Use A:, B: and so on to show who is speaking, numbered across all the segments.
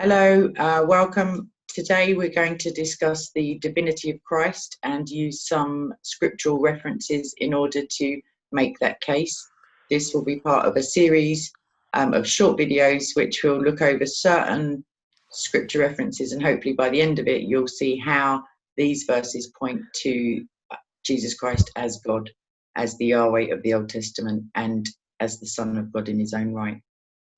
A: Hello, welcome. Today we're going to discuss the divinity of Christ and use some scriptural references in order to make that case. This will be part of a series of short videos which will look over certain scripture references, and hopefully by the end of it you'll see how these verses point to Jesus Christ as God, as the Yahweh of the Old Testament, and as the Son of God in his own right.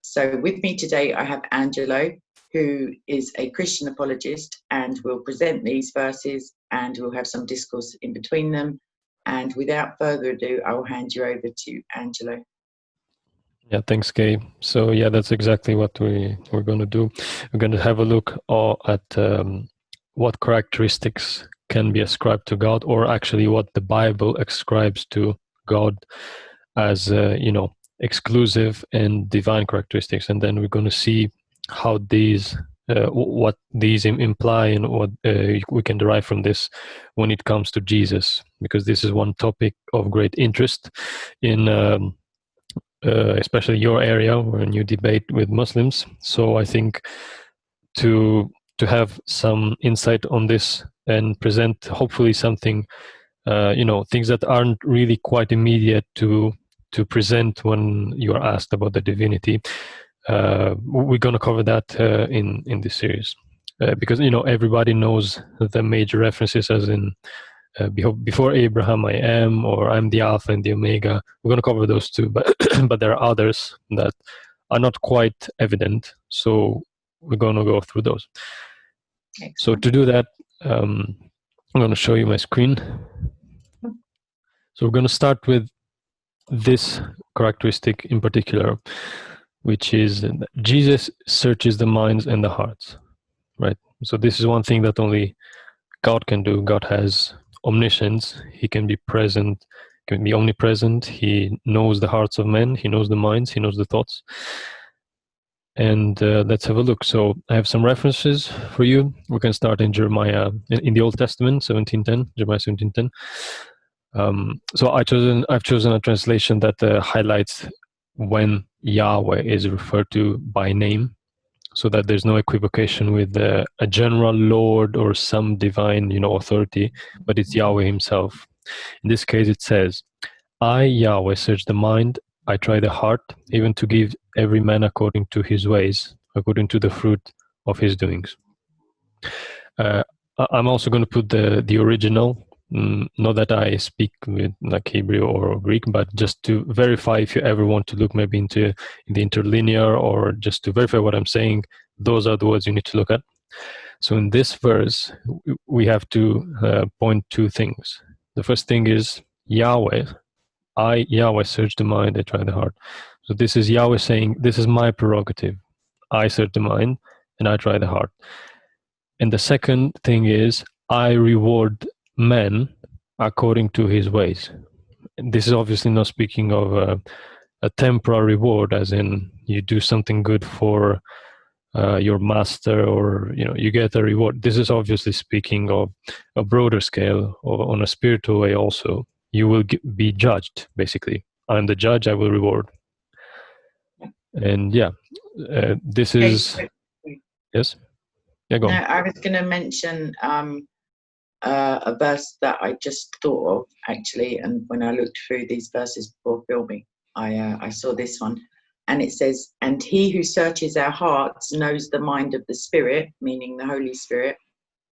A: So with me today I have Angelo, who is a Christian apologist, and will present these verses, and we'll have some discourse in between them. And without further ado, I will hand you over to Angelo.
B: Yeah, thanks, Kay. So yeah, that's exactly what we're going to do. We're going to have a look at what characteristics can be ascribed to God, or actually what the Bible ascribes to God as exclusive and divine characteristics, and then we're going to see how these what these imply and what we can derive from this when it comes to Jesus, because this is one topic of great interest in especially your area when you debate with Muslims. So I think to have some insight on this and present hopefully something things that aren't really quite immediate to present when you are asked about the divinity. We're going to cover that in this series, because everybody knows the major references, as in before Abraham I am, or I'm the Alpha and the Omega. We're going to cover those too, but but there are others that are not quite evident, so we're going to go through those. Excellent. So to do that, I'm going to show you my screen. So we're going to start with this characteristic in particular, which is that Jesus searches the minds and the hearts, right? So this is one thing that only God can do. God has omniscience. He can be present, can be omnipresent. He knows the hearts of men. He knows the minds. He knows the thoughts. And let's have a look. So I have some references for you. We can start in Jeremiah, in the Old Testament, 17:10, Jeremiah 17:10. So I've chosen a translation that highlights when Yahweh is referred to by name, so that there's no equivocation with a general Lord or some divine, authority, but it's Yahweh himself. In this case, it says, "I, Yahweh, search the mind, I try the heart, even to give every man according to his ways, according to the fruit of his doings." I'm also going to put the original. Not that I speak with like Hebrew or Greek, but just to verify, if you ever want to look maybe into the interlinear, or just to verify what I'm saying, those are the words you need to look at. So in this verse, we have to point two things. The first thing is Yahweh. I, Yahweh, search the mind, I try the heart. So this is Yahweh saying, this is my prerogative. I search the mind and I try the heart. And the second thing is, I reward man according to his ways. And this is obviously not speaking of a temporal reward, as in you do something good for your master, or you get a reward. This is obviously speaking of a broader scale, or on a spiritual way also. You will be judged, basically. I'm the judge, I will reward. And this is... Yes? Yeah, go on.
A: I was going to mention a verse that I just thought of, actually, and when I looked through these verses before filming, I saw this one, and it says, "And he who searches our hearts knows the mind of the Spirit," meaning the Holy Spirit,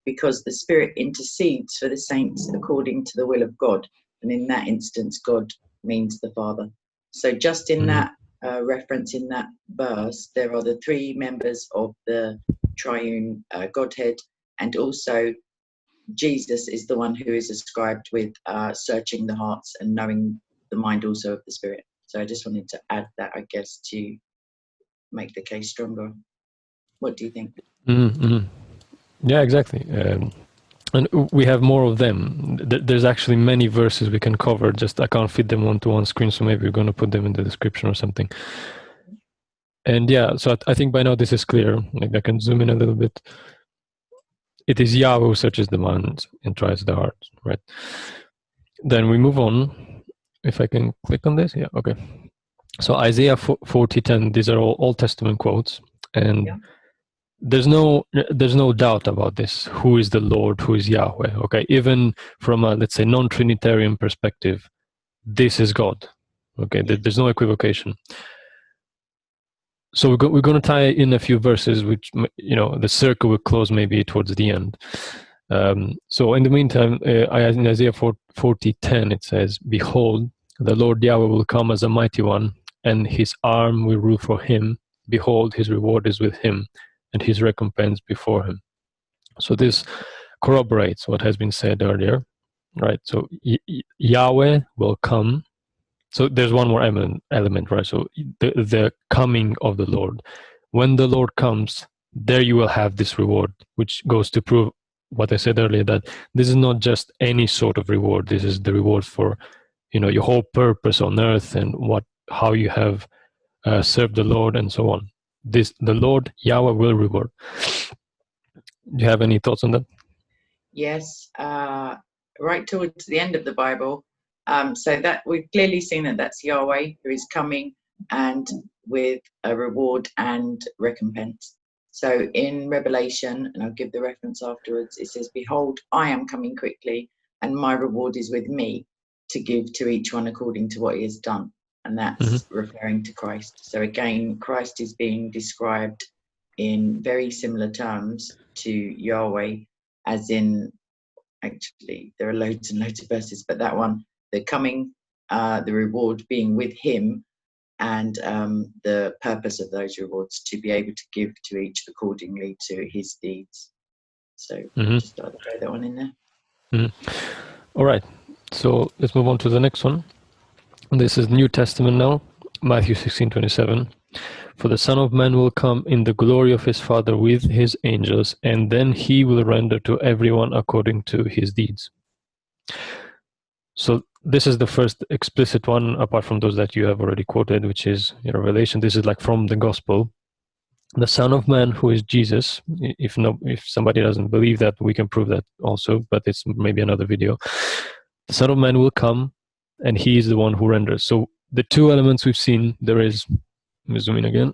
A: "because the Spirit intercedes for the saints according to the will of God." And in that instance, God means the Father. So just in that reference, in that verse, there are the three members of the triune Godhead, and also Jesus is the one who is ascribed with searching the hearts and knowing the mind also of the Spirit. So I just wanted to add that, I guess, to make the case stronger. What do you think?
B: Mm-hmm. Yeah, exactly. And we have more of them. There's actually many verses we can cover, just I can't fit them onto one screen, so maybe we're going to put them in the description or something. And so I think by now this is clear. Like, I can zoom in a little bit. It is Yahweh who searches the mind and tries the heart, right? Then we move on. If I can click on this, okay. So Isaiah 40:10, these are all Old Testament quotes, and there's no doubt about this. Who is the Lord? Who is Yahweh? Okay, even from a, let's say, non-Trinitarian perspective, this is God. Okay, there's no equivocation. So we're going to tie in a few verses, which, the circle will close maybe towards the end. So in the meantime, in Isaiah 40:10, it says, "Behold, the Lord Yahweh will come as a mighty one, and his arm will rule for him. Behold, his reward is with him, and his recompense before him." So this corroborates what has been said earlier, right? So Yahweh will come. So there's one more element, right? So the coming of the Lord. When the Lord comes, there you will have this reward, which goes to prove what I said earlier, that this is not just any sort of reward. This is the reward for, your whole purpose on earth and how you have served the Lord and so on. The Lord Yahweh will reward. Do you have any thoughts on that?
A: Yes, right towards the end of the Bible. So that we've clearly seen that that's Yahweh who is coming and with a reward and recompense. So in Revelation, and I'll give the reference afterwards, it says, "Behold, I am coming quickly, and my reward is with me to give to each one according to what he has done." And that's referring to Christ. So again, Christ is being described in very similar terms to Yahweh, as in, actually, there are loads and loads of verses, but that one, the coming, the reward being with him, and the purpose of those rewards to be able to give to each accordingly to his deeds. So just thought I'd throw that one in there.
B: All right, so let's move on to the next one. This is New Testament now, Matthew 16:27. "For the Son of Man will come in the glory of his Father with his angels, and then he will render to everyone according to his deeds." So this is the first explicit one, apart from those that you have already quoted, which is Revelation. This is like from the Gospel. The Son of Man, who is Jesus. If somebody doesn't believe that, we can prove that also, but it's maybe another video. The Son of Man will come, and he is the one who renders. So the two elements we've seen, there is, let me zoom in again.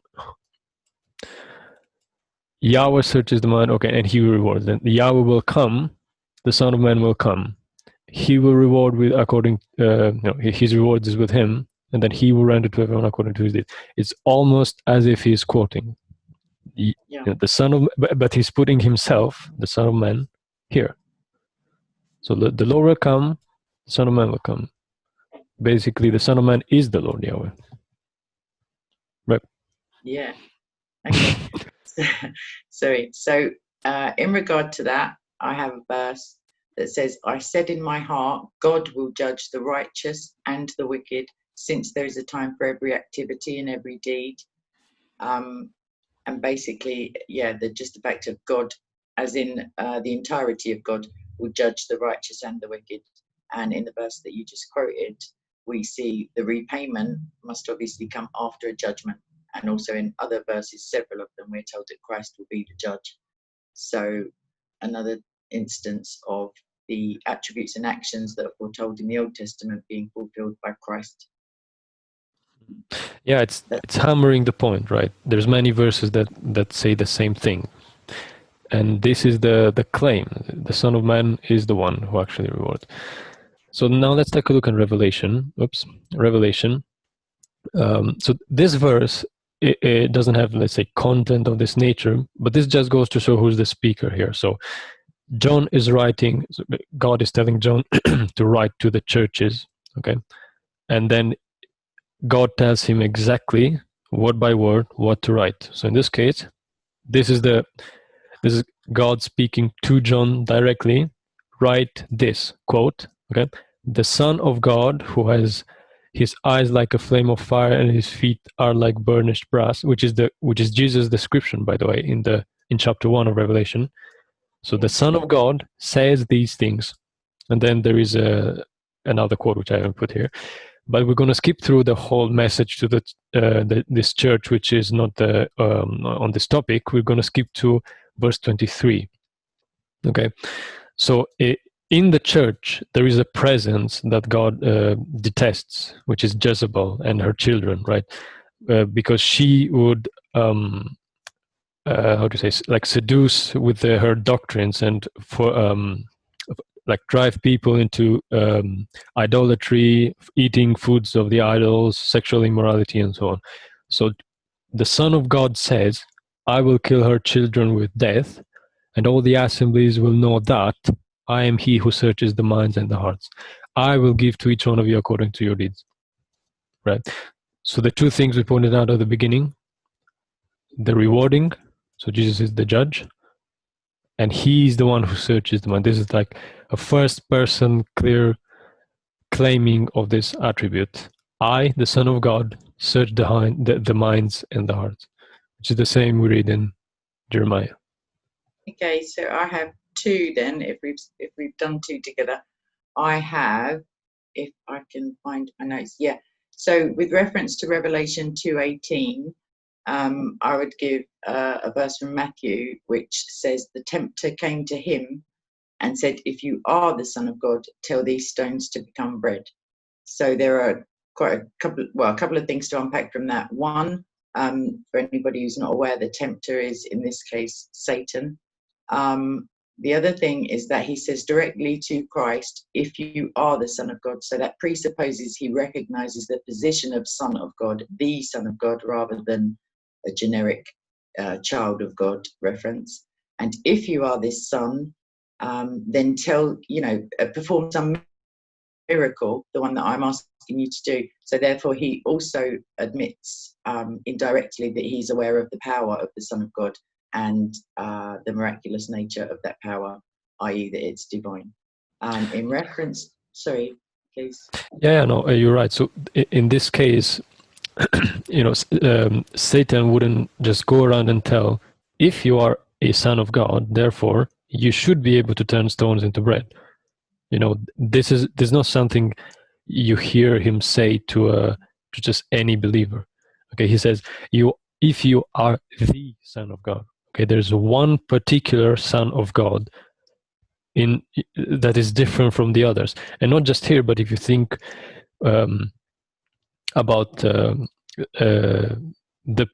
B: Yahweh searches the mind, okay, and he will reward. Then Yahweh will come, the Son of Man will come. He will reward with according, his reward is with him, and then he will render to everyone according to his deeds. It's almost as if he's quoting the Son of, but he's putting himself, the Son of Man, here. So the Lord will come, the Son of Man will come. Basically, the Son of Man is the Lord Yahweh. Right?
A: Yeah. Okay. Sorry. So in regard to that, I have a verse that says, "I said in my heart, God will judge the righteous and the wicked, since there is a time for every activity and every deed." And basically, just the fact of God, as in the entirety of God, will judge the righteous and the wicked. And in the verse that you just quoted, we see the repayment must obviously come after a judgment. And also in other verses, several of them, we're told that Christ will be the judge. So another instance of the attributes and actions that are foretold in the Old Testament being fulfilled by Christ.
B: Yeah, it's hammering the point, right? There's many verses that say the same thing. And this is the claim. The Son of Man is the one who actually rewards. So now let's take a look at Revelation. Revelation. So this verse, it doesn't have, let's say, content of this nature, but this just goes to show who's the speaker here. So John is writing, God is telling John to write to the churches, okay? And then God tells him exactly, word by word, what to write. So in this case, this is God speaking to John directly. Write this, quote, okay? "The Son of God, who has his eyes like a flame of fire and his feet are like burnished brass," which is Jesus' description, by the way, in chapter 1 of Revelation. So the Son of God says these things. And then there is another quote which I haven't put here. But we're going to skip through the whole message to this church, which is not on this topic. We're going to skip to verse 23. Okay, so in the church, there is a presence that God detests, which is Jezebel and her children, right? Because she would how to say, like seduce with her doctrines, and for like drive people into idolatry, eating foods of the idols, sexual immorality, and so on. So the Son of God says, I will kill her children with death, and all the assemblies will know that I am he who searches the minds and the hearts. I will give to each one of you according to your deeds. Right? So the two things we pointed out at the beginning, the rewarding, so Jesus is the judge, and he's the one who searches the mind. This is like a first person clear claiming of this attribute. I, the Son of God, search the minds and the hearts, which is the same we read in Jeremiah.
A: Okay, so I have two then. If we've done two together, I have, if I can find my notes, yeah. So with reference to Revelation 2:18, I would give a verse from Matthew which says, "The tempter came to him and said, 'If you are the Son of God, tell these stones to become bread.'" So there are quite a couple of things to unpack from that. One, for anybody who's not aware, the tempter is in this case Satan. The other thing is that he says directly to Christ, "If you are the Son of God." So that presupposes he recognizes the position of Son of God, the Son of God, rather than a generic child of God reference. And if you are this Son, then perform some miracle, the one that I'm asking you to do. So therefore he also admits indirectly that he's aware of the power of the Son of God and the miraculous nature of that power, i.e. that it's divine. In reference, sorry, please.
B: Yeah, no, you're right. So in this case, Satan wouldn't just go around and tell, if you are a son of God, therefore you should be able to turn stones into bread. This is not something you hear him say to just any believer. Okay, he says, if you are the Son of God. Okay, there's one particular Son of God in that is different from the others, and not just here, but if you think about the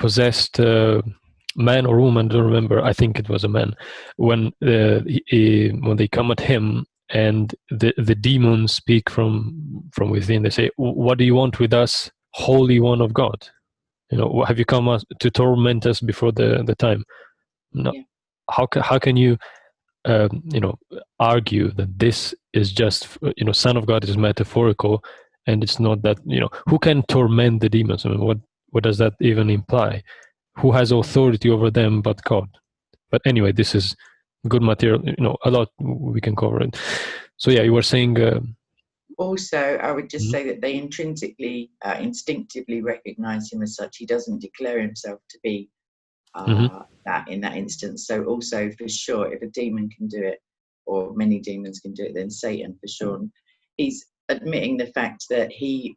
B: possessed man or woman, don't remember, I think it was a man, when they come at him and the demons speak from within, they say, "What do you want with us, Holy One of God? Have you come to torment us before the time?" No.
A: Yeah.
B: How can you argue that this is just, Son of God is metaphorical, and it's not that, who can torment the demons? I mean, what does that even imply? Who has authority over them but God? But anyway, this is good material, a lot we can cover it. So yeah, you were saying
A: also, I would just say that they intrinsically, instinctively recognize him as such. He doesn't declare himself to be that in that instance. So also, for sure, if a demon can do it, or many demons can do it, then Satan for sure. He's admitting the fact that he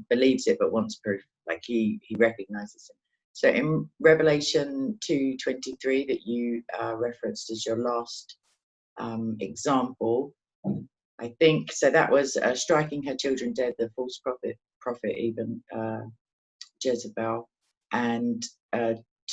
A: believes it but wants proof. Like he recognizes it. So in Revelation 2:23 that you referenced as your last example, I think so. That was striking her children dead, the false prophet even Jezebel, and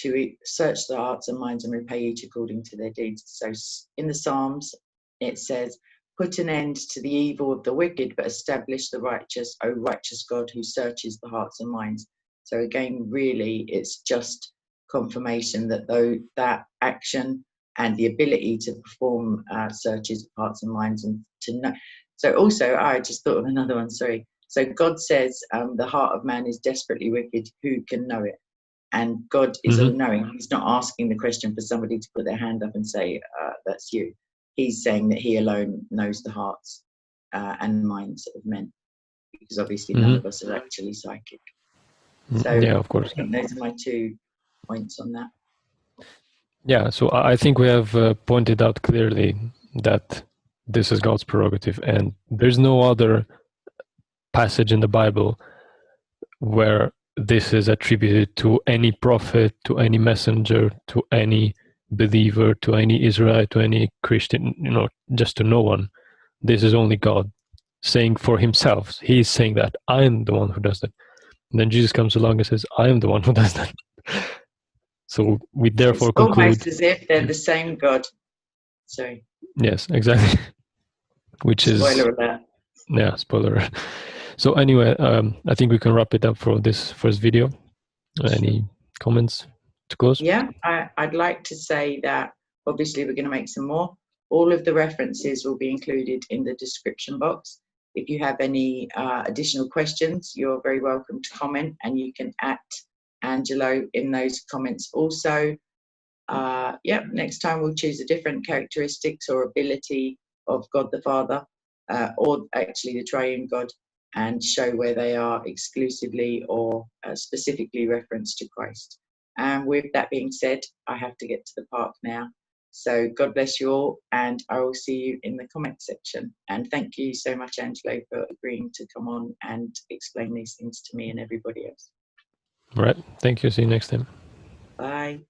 A: to search the hearts and minds and repay each according to their deeds. So in the Psalms, it says, "Put an end to the evil of the wicked, but establish the righteous, O righteous God, who searches the hearts and minds." So again, really, it's just confirmation that though that action and the ability to perform searches of hearts and minds and to know. So also, I just thought of another one, sorry. So God says the heart of man is desperately wicked, who can know it? And God is all-knowing. He's not asking the question for somebody to put their hand up and say, that's you. He's saying that he alone knows the hearts and minds of men, because obviously none of us are actually psychic. So
B: yeah, of course.
A: I think those are my 2 points on that.
B: Yeah, so I think we have pointed out clearly that this is God's prerogative, and there's no other passage in the Bible where this is attributed to any prophet, to any messenger, to any believer, to any Israelite, to any Christian, just to no one. This is only God saying for himself. He is saying that I am the one who does that. And then Jesus comes along and says, I am the one who does that. So we
A: It's
B: therefore
A: almost
B: conclude.
A: as if they're the same God. Sorry.
B: Yes, exactly. Which is,
A: Spoiler alert.
B: yeah, spoiler. So anyway, I think we can wrap it up for this first video. Any comments to close?
A: Yeah, I'd like to say that obviously we're going to make some more. All of the references will be included in the description box. If you have any additional questions, you're very welcome to comment, and you can @ Angelo in those comments also. Next time we'll choose a different characteristics or ability of God the Father, or actually the triune God, and show where they are exclusively or specifically referenced to Christ. And with that being said, I have to get to the park now. So God bless you all, and I will see you in the comment section. And thank you so much, Angelo, for agreeing to come on and explain these things to me and everybody else.
B: All right. Thank you. See you next time.
A: Bye.